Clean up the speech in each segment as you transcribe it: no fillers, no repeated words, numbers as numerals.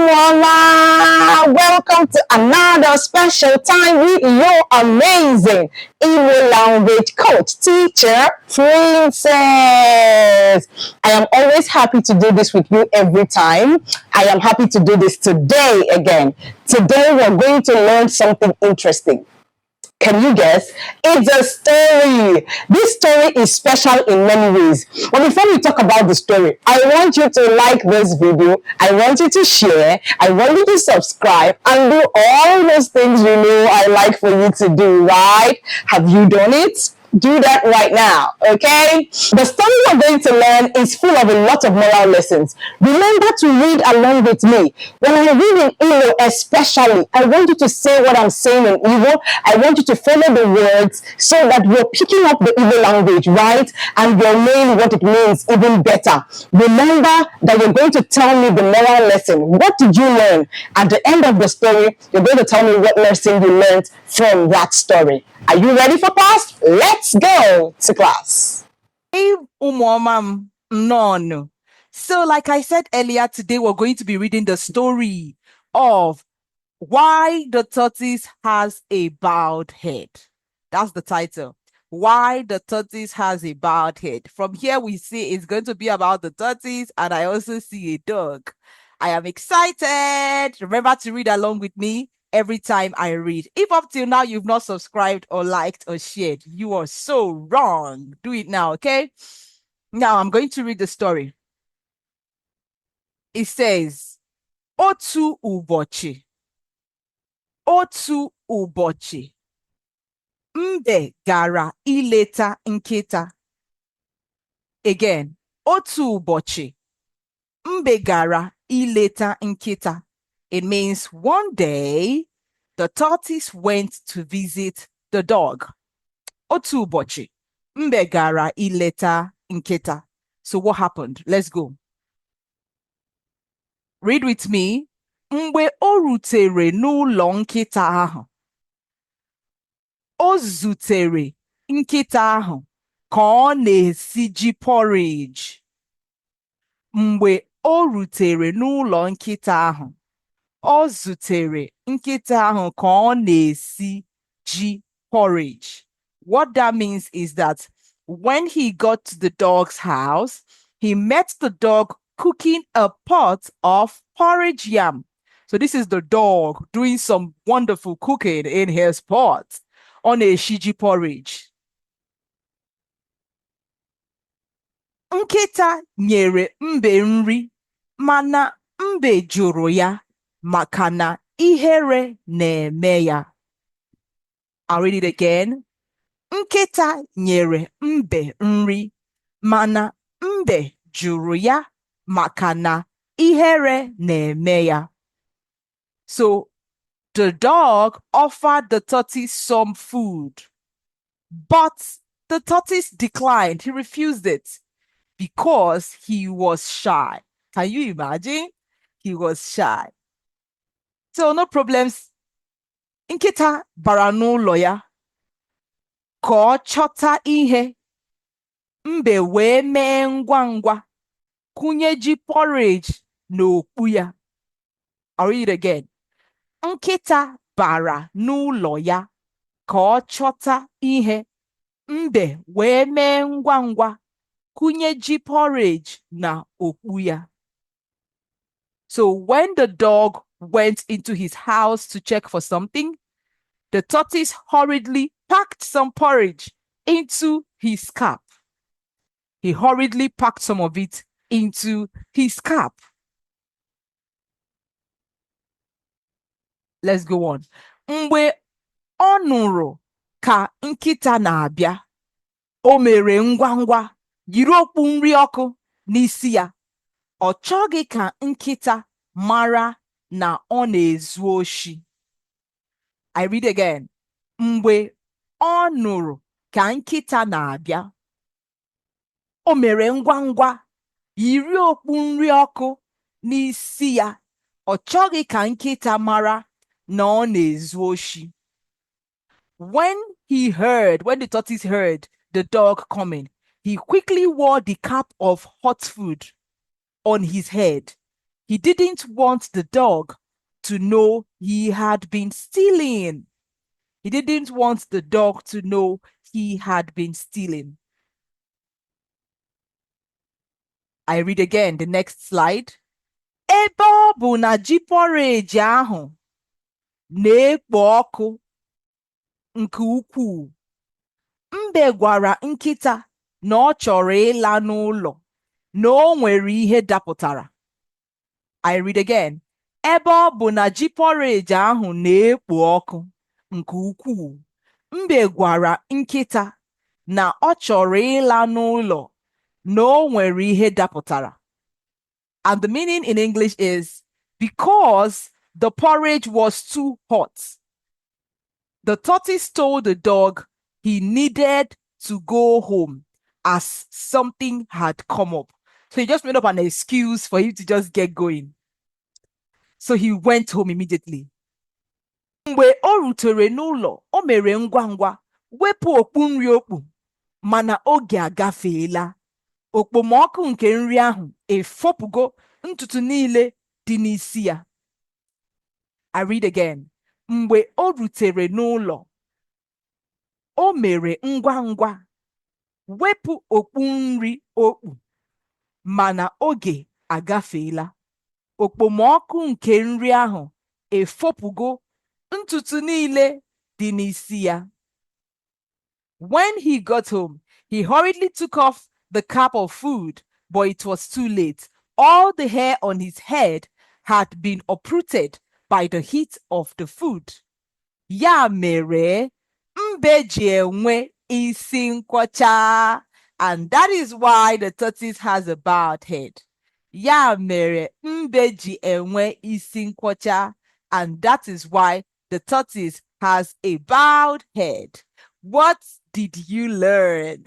Umuala! Welcome to another special time with your amazing Igbo language coach, teacher, Princess. I am always happy to do this with you every time. I am happy to do this today again. Today we're going to learn something interesting. Can you guess? It's a story. This story is special in many ways. But before we talk about the story, I want you to like this video. I want you to share. I want you to subscribe and do all those things you know I like for you to do, right? Have you done it? Do that right now, okay? The story we're going to learn is full of a lot of moral lessons. Remember to read along with me. When I read in Igbo especially, I want you to say what I'm saying in Igbo. I want you to follow the words so that you're picking up the Igbo language, right? And you're knowing what it means even better. Remember that you're going to tell me the moral lesson. What did you learn? At the end of the story, you're going to tell me what lesson you learned from that story. Are you ready for class? Let's go to class. Hey, umomam, no. So, like I said earlier, today we're going to be reading the story of Why the Tortoise Has a Bowed Head. That's the title. Why the Tortoise Has a Bowed Head. From here, we see it's going to be about the tortoise, and I also see a dog. I am excited. Remember to read along with me every time I read. If up till now you've not subscribed or liked or shared, you are so wrong. Do it now, okay? Now I'm going to read the story. It says, Otu ubochi. Otu ubochi. Mbe gara ileta nkịta. Again, otu ubochi. Mbe gara ileta nkịta. It means one day, the tortoise went to visit the dog. Otu ụbọchị, mbe gara ileta nkịta. So what happened? Let's go. Read with me. Mgbe o rutere n'ụlọ nkịta ahụ, o zutere nkịta ahụ ka ọ na-esi ji porridge. Mgbe o rutere n'ụlọ nkịta ahụ, o zutere nkịta ahụ ka ọ na-esi ji porridge. What that means is that when he got to the dog's house, he met the dog cooking a pot of porridge yam. So this is the dog doing some wonderful cooking in his pot on a shiji porridge. Nkịta nyere mbe nri, mana mbe jụrụ ya maka na ihere na-eme ya. I'll read it again. Nkịta nyere mbe nri, mana mbe jụrụ ya maka na ihere na-eme ya. So the dog offered the tortoise some food, but the tortoise declined. He refused it because he was shy. Can you imagine? He was shy. So no problems. Nkịta bara n'ụlọ ya ka ọ chọta ihe. Mbe wee mee ngwa ngwa kụnye ji porridge n'okpu ya. I'll read it again. Nkịta bara n'ụlọ ya ka ọ chọta ihe. Mbe wee mee ngwa ngwa kụnye ji porridge na okpu ya. So when the dog went into his house to check for something, the tortoise hurriedly packed some porridge into his cap. He hurriedly packed some of it into his cap. Let's go on. Mgbe ọ nụrụ ka nkịta na-abịa, o mere ngwa ngwa yiri okpu nri ọkụ n'isi ya. Ọ chọghị ka nkịta mara na ọ na-ezu oshi. I read again. Mgbe ọ nụrụ ka nkịta na-abịa, o mere ngwa ngwa yiri okpu nri ọkụ n'isi ya. Ọ chọghị ka nkịta mara na ọ na-ezu oshi. When the tortoise heard the dog coming, he quickly wore the cap of hot food on his head He didn't want the dog to know he had been stealing. He didn't want the dog to know he had been stealing. I read again the next slide. Ebe ọ bụ na ji porridge ahụ na-ekpo ọkụ nke ukwuu, mbe gwara nkịta na ọ chọrọ ịla n'ụlọ na o nwere ihe dapụtara. I read again. Ebe ọ bụ na ji porridge ahụ na-ekpo ọkụ nke ukwuu, mbe gwara nkịta na ọ chọrọ ịla n'ụlọ na o nwere ihe dapụtara. And the meaning in English is, because the porridge was too hot, the tortoise told the dog he needed to go home as something had come up. So he just made up an excuse for him to just get going. So he went home immediately. Mgbe o rutere n'ụlọ, o mere ngwa ngwa wepụ okpu nri okpu, mana oge agafeela. Okpomọkụ nke nri ahụ efopụgo ntutu niile dị n'isi ya. I read again. Mgbe o rutere n'ụlọ, o mere ngwa ngwa wepụ okpu nri okpu, mana oge agafeela. Okpomọkụ nke nri ahụ efopụgo ntutu niile dị n'isi ya. When he got home, he hurriedly took off the cap of food, but it was too late. All the hair on his head had been uprooted by the heat of the food. Ya mere, mbe ji enwe isi nkwọcha. And that is why the tortoise has a bowed head. Ya mere, mbe ji enwe isi nkwọcha. And that is why the tortoise has a bowed head. What did you learn?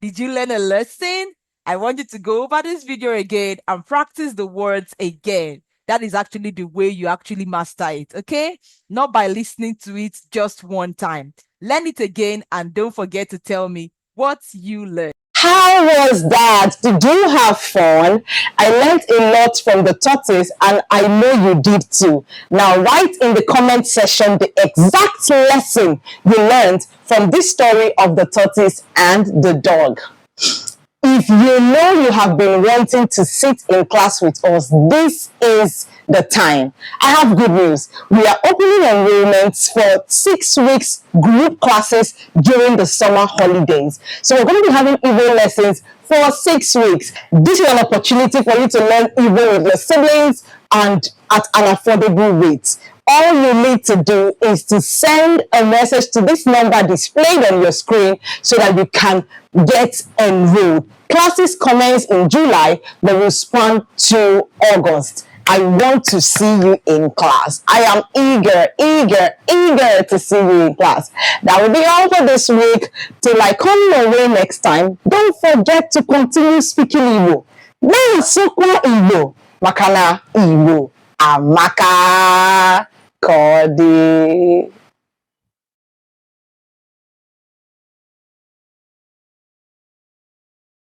Did you learn a lesson? I want you to go over this video again and practice the words again. That is actually the way you actually master it, okay? Not by listening to it just one time. Learn it again and don't forget to tell me what you learned. How was that? Did you have fun? I learned a lot from the tortoise and I know you did too. Now write in the comment section the exact lesson you learned from this story of the tortoise and the dog. If you know you have been wanting to sit in class with us, this is the time. I have good news. We are opening enrollments for 6 weeks group classes during the summer holidays. So we're going to be having Igbo lessons for 6 weeks. This is an opportunity for you to learn Igbo with your siblings and at an affordable rate. All you need to do is to send a message to this number displayed on your screen so that you can get enrolled. Classes commence in July, but will span to August. I want to see you in class. I am eager to see you in class. That will be all for this week. Till I come your way next time, don't forget to continue speaking Igbo. Na-asụkwa Igbo, maka na Igbo amaka. Kodi.